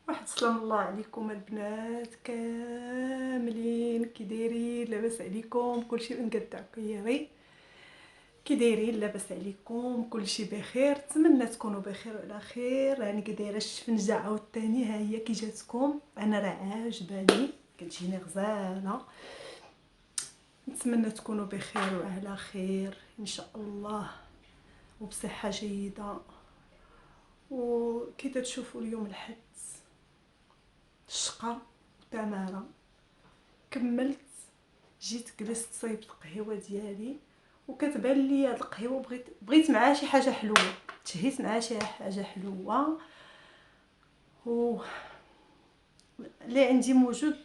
واحد السلام الله عليكم البنات كاملين، كي دايرين؟ لاباس عليكم؟ كلشي مقدع كيري؟ كي دايرين؟ لاباس عليكم؟ كلشي بخير؟ نتمنى تكونوا بخير وعلى خير. راني كي دايره الشفنجه عاوتاني، ها هي كي جاتكم. انا راه عاجباني، كتجيني غزاله. نتمنى تكونوا بخير وعلى خير ان شاء الله وبصحه جيده. وكي تشوفوا اليوم الحد الشقه تماره، كملت جيت جلست صايبت القهوه ديالي، وكتبان لي هاد القهوه بغيت معاها شي حاجه حلوه، تشهيت معاها شي حاجه حلوه. و اللي عندي موجود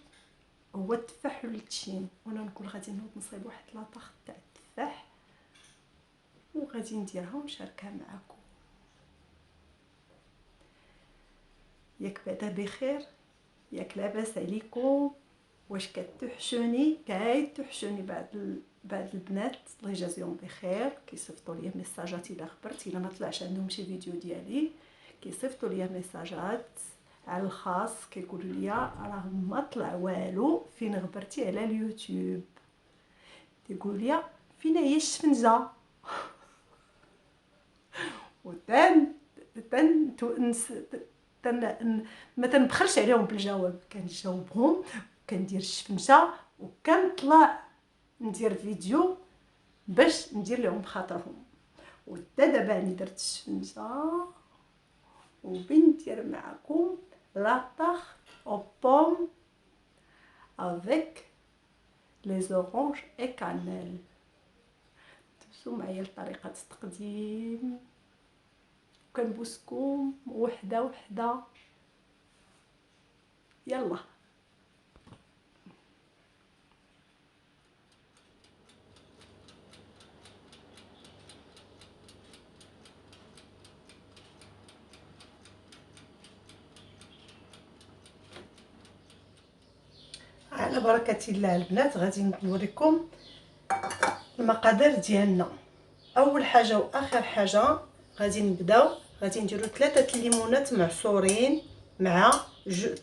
هو التفاح والتشين، وانا نقول غادي نوض نصايب واحد لاطاخ تاع التفاح وغادي نديرها ونشاركها معكم. ياك بعدا بخير؟ ياك لاباس عليكم؟ واش كتوحشوني؟ كيتوحشوني بعض البنات، الله يجازيهم بخير. كيصيفطوا لي ميساجات الا خبرت، الا ما طلعش عندهم شي فيديو ديالي كيصيفطوا لي ميساجات على الخاص، كيقولوا لي راه ما طلع والو، فين غبرتي على اليوتيوب؟ تيقولوا لي فين هي الشفنجه؟ وتن تن تونس تن ما تنبخلش عليهم بالجواب، كنجاوبهم، كندير الشفنجه، وكنطلع ندير فيديو باش ندير لهم خاطرهم. وتا دابا راني درت الشفنجه وبندير معكم لاطاخ او بوم افيك لي زورانج اي كانيل. تمشوا معايا لطريقه التقديم، كنبوسكم وحده وحده. يلا على بركه الله البنات، غادي نوريكم المقادير ديالنا. اول حاجه واخر حاجه غادي نبداو، غادي نديرو 3 الليمونات معصورين مع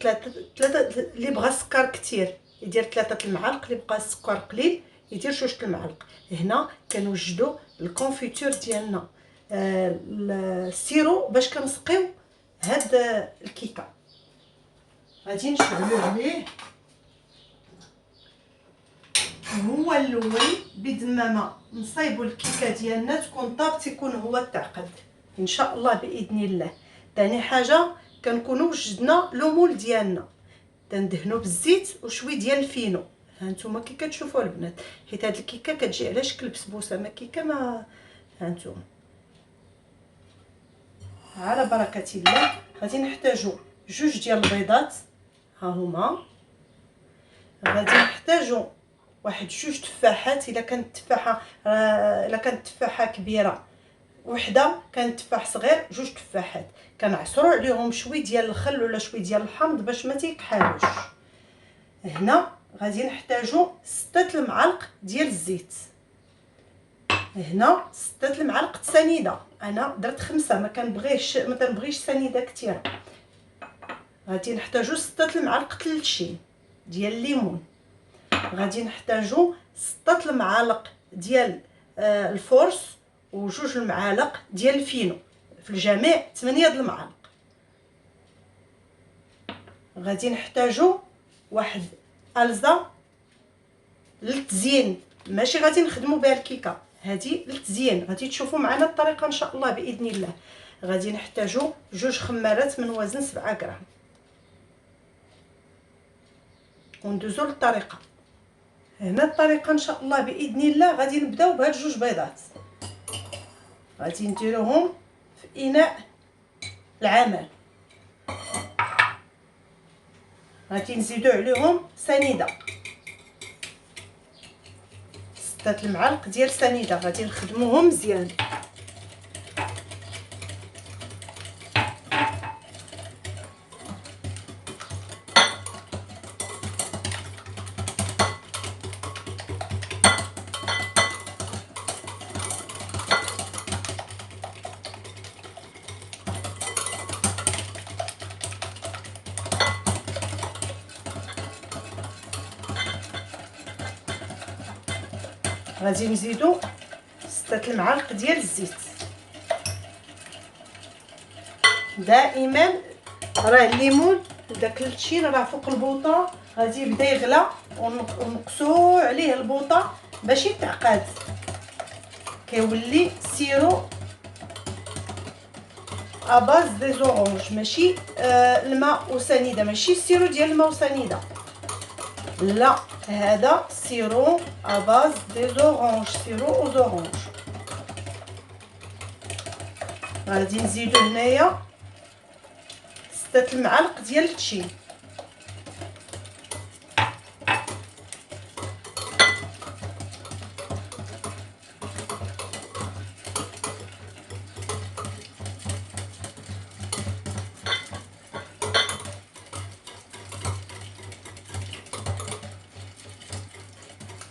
ثلاثه. اللي بغى السكر كتير يدير 3 المعالق، اللي بغى السكر قليل يدير 2 المعالق. هنا كنوجدوا الكونفيتور ديالنا، السيرو باش كنسقيو هاد الكيكه. غادي نشعلو عليه هو الاول بدمامه، نصايبوا الكيكه ديالنا تكون طابت، يكون هو التعقد ان شاء الله باذن الله. ثاني حاجه كنكونوا وجدنا لومول ديالنا، تندهنوا بالزيت وشوي ديال الفينو. ها نتوما كي كتشوفوا البنات، حيت هاد الكيكه كتجي على شكل بسبوسه، ما كيكه ما. ها نتوما على بركه الله. غادي نحتاجوا 2 ديال البيضات، ها هما. غادي نحتاجوا واحد 2 تفاحات، الا كانت التفاحه الا كانت التفاحه كبيره وحده، كان تفاح صغير 2 تفاحات. كنعصروا عليهم شوي ديال الخل ولا شوي ديال الحامض باش ما تيكحالوش. هنا غادي نحتاجوا 6 المعالق ديال الزيت، هنا 6 المعالق سنيده، انا درت 5، ما تنبغيش سنيده كثيره. غادي نحتاجوا 6 المعالق التشين ديال الليمون، غادي نحتاجوا 6 المعالق ديال الفورس و2 المعالق ديال الفينو، في الجميع 8 المعالق. غادي نحتاجوا واحد الزا للتزيين، ماشي غادي نخدموا بها الكيكه، هذه للتزيين. غادي تشوفوا معنا الطريقه ان شاء الله باذن الله. غادي نحتاجوا 2 خمارات من وزن 7 غرام. وندوزو للطريقه. هنا الطريقه ان شاء الله باذن الله. غادي نبداو بهاد 2 بيضات، غادي نديروهم في اناء العمل. غادي نزيدو عليهم سنيده، 6 المعالق ديال سنيده، غادي نخدموهم مزيان. غادي نزيدو 6 المعالق ديال الزيت. دائما راه الليمون داك التشين راه فوق البوطه غادي يبدا يغلى، ونقصو عليه البوطه باش يتعقد، كيولي سيرو اباز دي زورونج، ماشي الماء وسنيده، ماشي السيرو ديال الماء وسنيده، لا هذا سيرو اباز دي زورونج، سيرو او زورونج. غادي نزيدو هنايا 6 المعالق ديال التشين.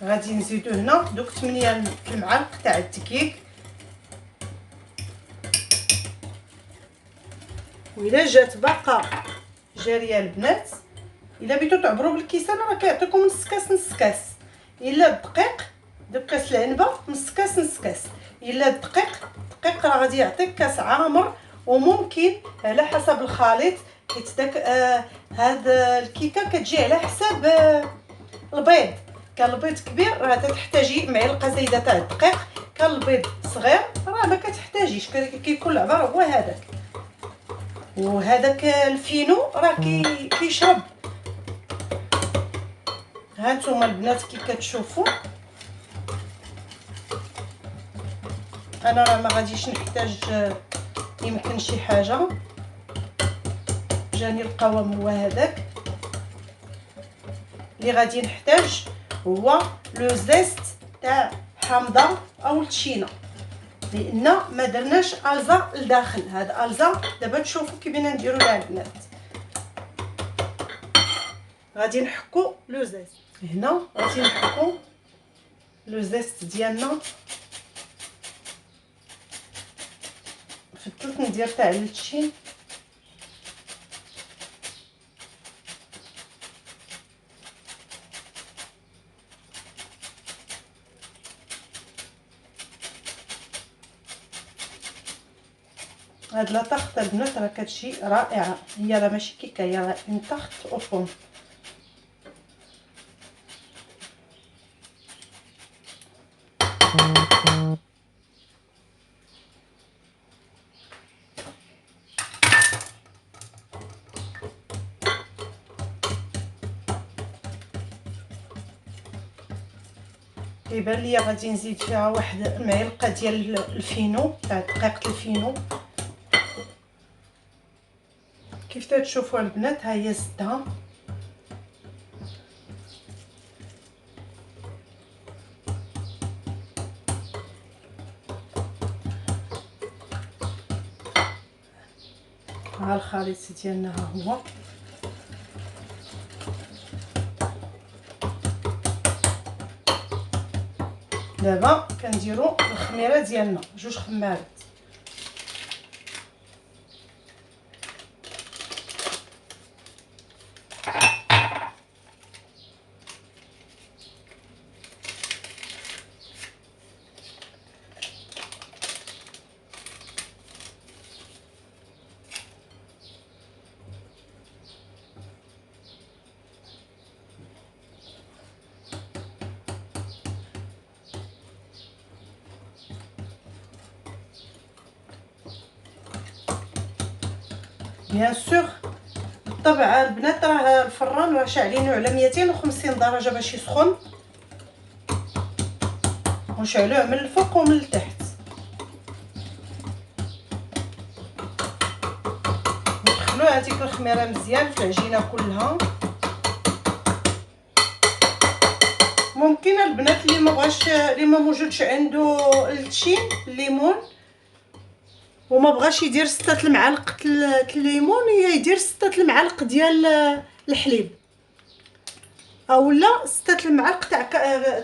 غادي نزيدو هنا دوك 8 المعالق تاع الدقيق. وإلا جات باقا جاريه البنات، الا بغيتو تعبروا بالكيسان راه كيعطيكم نص كاس نص كاس، الا الدقيق دوك كاس العنبه نص كاس نص كاس، الا الدقيق راه غادي يعطيك كاس عامر. وممكن على حسب الخليط، حيت داك هاد الكيكه كتجي على حساب البيض. كان البيض كبير راه تحتاجي معلقه زايده تاع الدقيق، كان البيض صغير راه ما كتحتاجيش، كيكون العبار هو هذاك. وهذاك الفينو راه كيشرب. ها نتوما البنات كي كتشوفوا، انا راه ما غاديش نحتاج يمكن شي حاجه، جاني القوام هو هذاك. اللي غادي نحتاج هو لو زيست تاع حامضه او التشينه، لان ما درناش الزا لداخل. هاد الزا دابا تشوفوا كي بينا نديرو لها البنات. غادي نحكو لو زيست هنا، غادي نحكو لو زيست ديالنا فضلت ندير تاع التشين. هاد لا طاخت البنات راه كتجي رائعه، هي راه ماشي كيكه، هي راه اون طاخت او فون. كيبان ليا غادي نزيد فيها واحد المعلقه ديال الفينو تاع دقيقه الفينو. كيف تشوفوا البنات ها هي زدتها. ها الخليط ديالنا ها هو. دابا كنديروا الخميره ديالنا، 2 خمارات. بيان سور بالطبع البنات راه الفران راه شاعلينو على 250 درجه باش يسخن، ونشعلوه من الفوق ومن التحت. ندخلو هذيك الخميره مزيان في العجينه كلها. ممكن البنات اللي ما بغاش، اللي ما موجودش عنده التشين الليمون وما بغاش يدير 6 المعالق الليمون، يدير 6 المعالق ديال الحليب، اولا 6 المعالق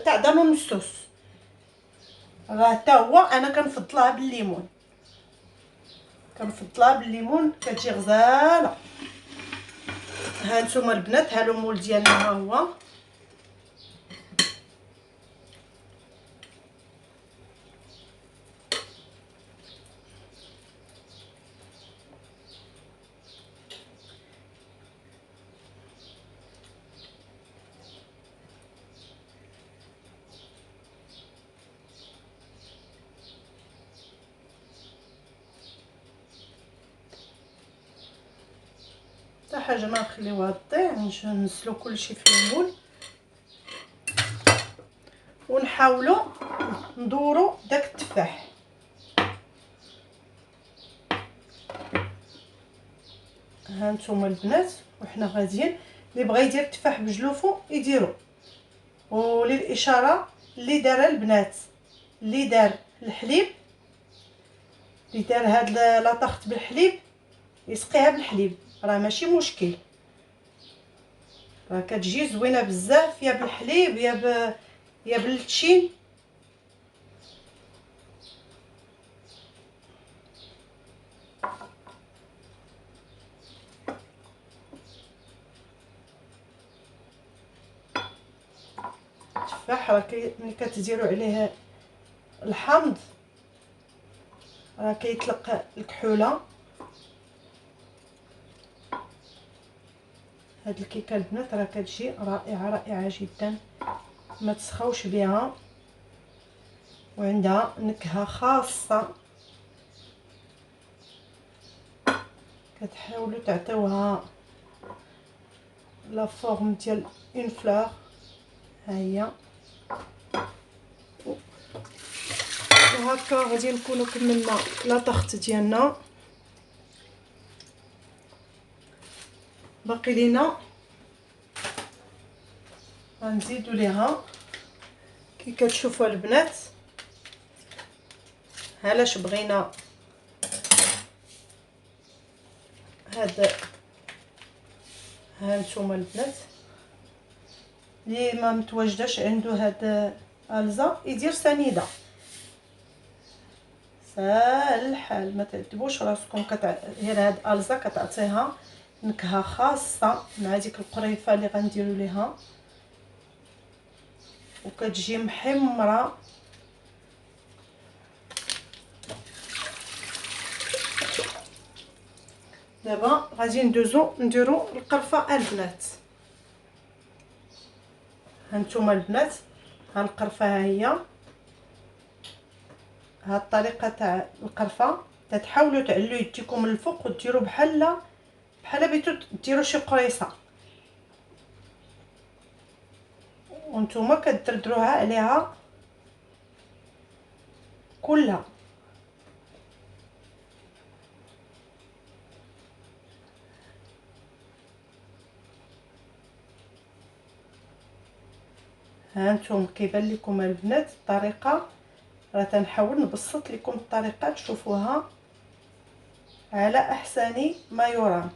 تاع دانون الصوص. راه حتى هو انا كنفضلها بالليمون، كنفضلها بالليمون كتجي غزاله. ها نتوما البنات، ها المول ديالنا ها هو. حتى حاجه ما نخليوها تطيح، نسلو كلشي في الاول ونحاولوا ندوروا داك التفاح. ها نتوما البنات وحنا غاديين، اللي بغى يدير التفاح بجلوفو يديرو. وللاشاره اللي دار البنات، اللي دار الحليب، اللي دار هاد لاطاخت بالحليب يسقيها بالحليب، راه ماشي مشكل، راه كتجي زوينه بزاف يا بالحليب يا بالتشين. التفاح راه ملي كتديروا عليه الحامض راه كيطلق الكحوله. هاد الكيكه البنات راه كتجي رائعه رائعه جدا، ما تسخوش بها وعندها نكهه خاصه. كتحاولوا تعطيوها لا فورم ديال اون فلور. ها هي وهكا غادي نكونوا كملنا لا طاخت ديالنا. باقي لينا غنزيدو ليها كي كتشوفوا البنات. علاش بغينا هاد ها نتوما البنات اللي ما متواجداش عنده هاد الزا يدير سنيده، ساهل الحال، ما تعذبوش راسكم. غير هاد الزا كتعطيها نكهه خاصه مع ديك القريفه اللي غنديروا ليها وكتجي محمره. دابا غادي نديرو القرفه البنات. هانتوما البنات ها القرفه ها هي، ها الطريقه تاع القرفه. تحاولوا تعلوا يديكم من الفوق وديروا بحال بيتو ديروا شي قريصه، وانتوما كدردروها عليها كلها. ها انتم كيبان لكم البنات الطريقه، راه تنحاول نبسط لكم الطريقه تشوفوها على احسن ما يرام.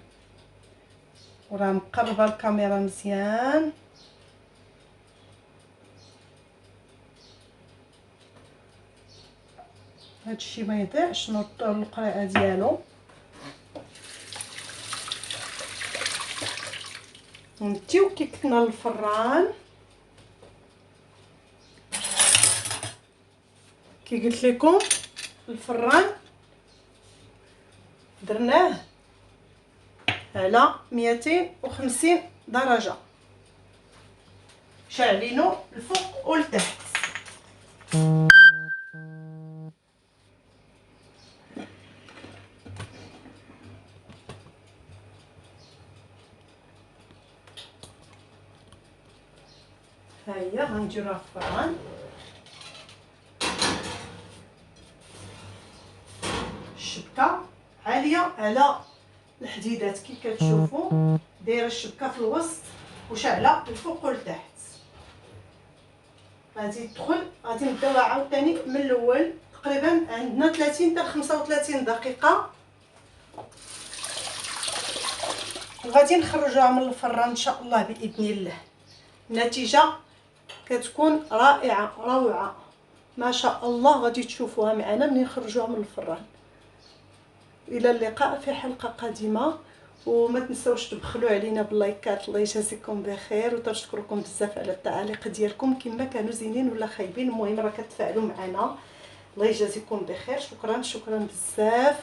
وراه مقربه الكاميرا مزيان. هادشي ما يضيعش، نوضوا القرعه ديالو ونتيو كيكنا للفران. كي قلت لكم الفران درناه على 250 درجه، شاعلينو الفوق والتحت. ها هي غنديروها في الفران. الشبكه عاليه على الحديدات كي كتشوفوا، دايره الشبكه في الوسط وشاعله الفوق والتحت. غادي تدخل، غادي نبداو عاوتاني من الاول. تقريبا عندنا 30 حتى 35 دقيقه وغادي نخرجوها من الفران ان شاء الله باذن الله. النتيجه كتكون رائعه روعه ما شاء الله. غادي تشوفوها معنا ملي نخرجوها من الفران. الى اللقاء في حلقه قادمه، وما تنسوش تبخلوا علينا باللايكات. الله يجازيكم بخير وتشكركم بزاف على التعاليق ديالكم، كما كانوا زينين ولا خايبين، المهم راه كتفاعلوا معنا. الله يجازيكم بخير، شكرا بزاف.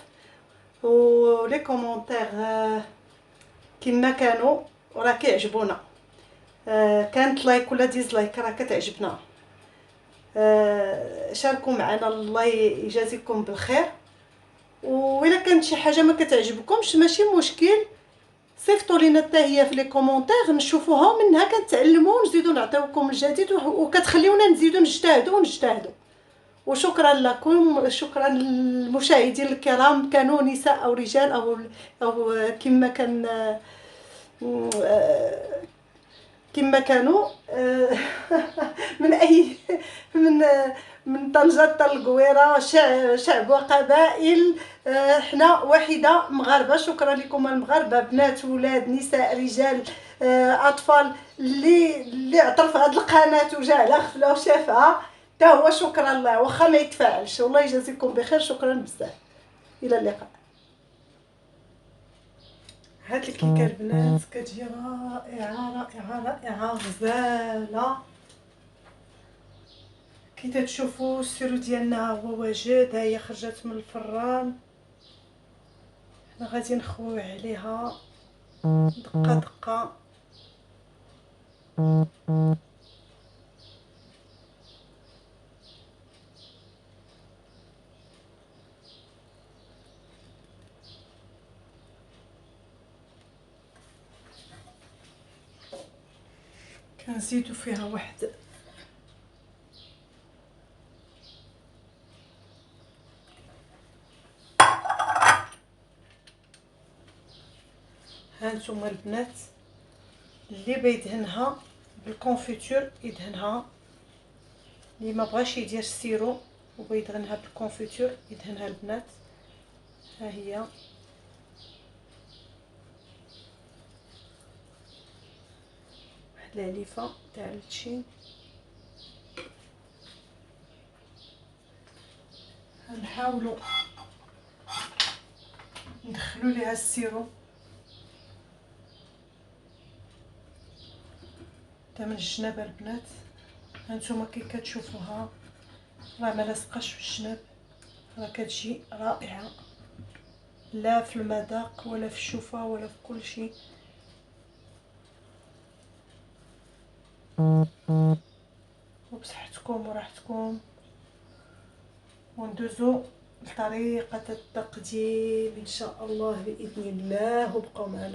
ولي كومونتير كما كانوا راه كيعجبونا، كانت لايك ولا ديزلايك راه كتعجبنا. شاركوا معنا، الله يجازيكم بالخير. واذا كانت شي حاجه ما كتعجبكمش ماشي مشكل، صيفطوا لينا حتى هي في لي كومونتير نشوفوها، منها كنتعلموا ونزيدوا نعطيوكم الجديد وكتخليونا نزيدوا نجتهدوا. وشكرا لكم، شكرا للمشاهدين الكرام، كانوا نساء او رجال او كما كان كما كانوا من اي من طنجة حتى القويره، شعب وقبائل، حنا وحده مغاربه. شكرا لكم المغاربه، بنات ولاد نساء رجال اطفال اللي عثر في هذه القناه وجا على غفله وشافها تا هو شكرا الله، واخا ما يتفاعلش. والله يجازيكم بخير، شكرا بزاف، الى اللقاء. هاد الكيكه البنات كتجي رائعه رائعه رائعه، غزاله. كي تشوفوا السيرو ديالنا هو واجد. ها هي خرجت من الفران، حنا غادي نخويو عليها دقه دقه. كنزيدو فيها واحد هانتوما البنات، اللي بيدهنها بالكونفيتور يدهنها، اللي ما بغاش يدير السيرو وبيدهنها بالكونفيتور يدهنها البنات. ها هي واحد العليفه تاع التشين. غنحاولوا ندخلوا ليها السيرو تا من الجناب البنات. هانتوما كي كتشوفوها راه ما لاصقاش في الجناب، راه كتجي رائعه، لا في المذاق ولا في الشوفه ولا في كل شيء. وبصحتكم وراحتكم. وندوزو لطريقه التقديم ان شاء الله باذن الله، وبقوا معنا.